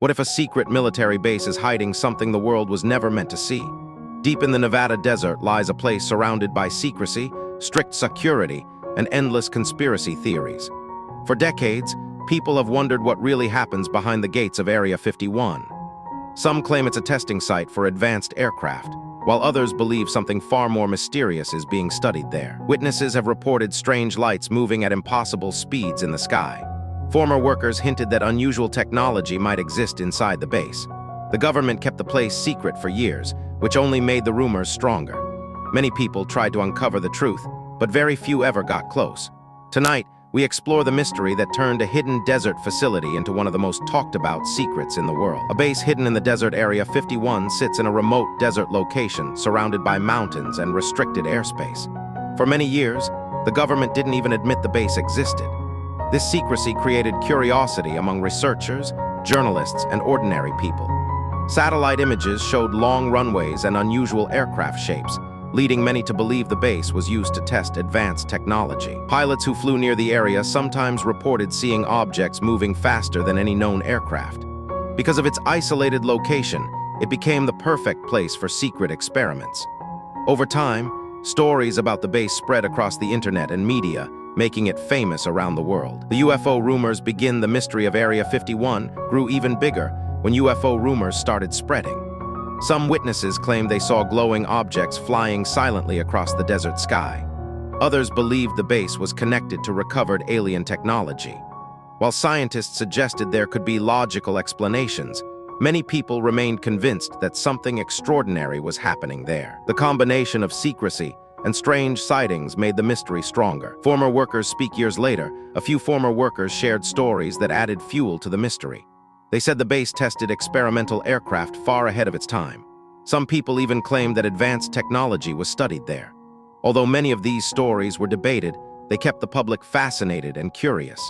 What if a secret military base is hiding something the world was never meant to see? Deep in the Nevada desert lies a place surrounded by secrecy, strict security, and endless conspiracy theories. For decades, people have wondered what really happens behind the gates of Area 51. Some claim it's a testing site for advanced aircraft, while others believe something far more mysterious is being studied there. Witnesses have reported strange lights moving at impossible speeds in the sky. Former workers hinted that unusual technology might exist inside the base. The government kept the place secret for years, which only made the rumors stronger. Many people tried to uncover the truth, but very few ever got close. Tonight, we explore the mystery that turned a hidden desert facility into one of the most talked-about secrets in the world. A base hidden in the desert Area 51 sits in a remote desert location surrounded by mountains and restricted airspace. For many years, the government didn't even admit the base existed. This secrecy created curiosity among researchers, journalists, and ordinary people. Satellite images showed long runways and unusual aircraft shapes, leading many to believe the base was used to test advanced technology. Pilots who flew near the area sometimes reported seeing objects moving faster than any known aircraft. Because of its isolated location, it became the perfect place for secret experiments. Over time, stories about the base spread across the internet and media, making it famous around the world. The UFO rumors begin. The mystery of Area 51 grew even bigger when UFO rumors started spreading. Some witnesses claimed they saw glowing objects flying silently across the desert sky. Others believed the base was connected to recovered alien technology. While scientists suggested there could be logical explanations, many people remained convinced that something extraordinary was happening there. The combination of secrecy and strange sightings made the mystery stronger. Former workers speak years later. A few former workers shared stories that added fuel to the mystery. They said the base tested experimental aircraft far ahead of its time. Some people even claimed that advanced technology was studied there. Although many of these stories were debated, they kept the public fascinated and curious.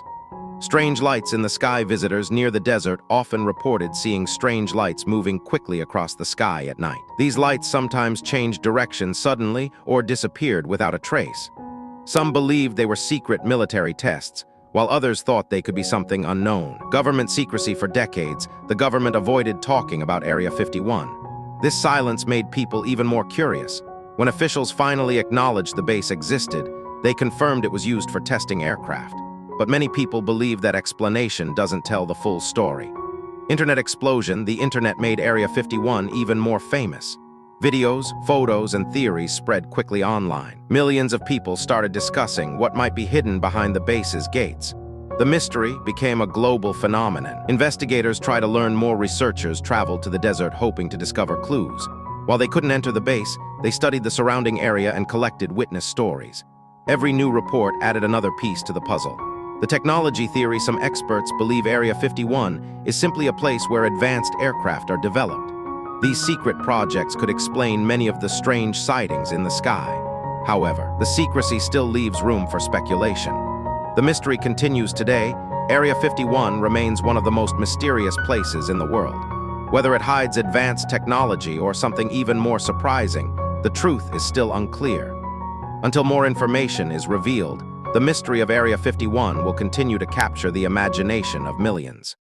Strange lights in the sky. Visitors near the desert often reported seeing strange lights moving quickly across the sky at night. These lights sometimes changed direction suddenly or disappeared without a trace. Some believed they were secret military tests, while others thought they could be something unknown. Government secrecy. For decades, the government avoided talking about Area 51. This silence made people even more curious. When officials finally acknowledged the base existed, they confirmed it was used for testing aircraft. But many people believe that explanation doesn't tell the full story. Internet explosion. The internet made Area 51 even more famous. Videos, photos, and theories spread quickly online. Millions of people started discussing what might be hidden behind the base's gates. The mystery became a global phenomenon. Investigators tried to learn more. Researchers traveled to the desert hoping to discover clues. While they couldn't enter the base, they studied the surrounding area and collected witness stories. Every new report added another piece to the puzzle. The technology theory. Some experts believe Area 51 is simply a place where advanced aircraft are developed. These secret projects could explain many of the strange sightings in the sky. However, the secrecy still leaves room for speculation. The mystery continues today. Area 51 remains one of the most mysterious places in the world. Whether it hides advanced technology or something even more surprising, the truth is still unclear. Until more information is revealed, the mystery of Area 51 will continue to capture the imagination of millions.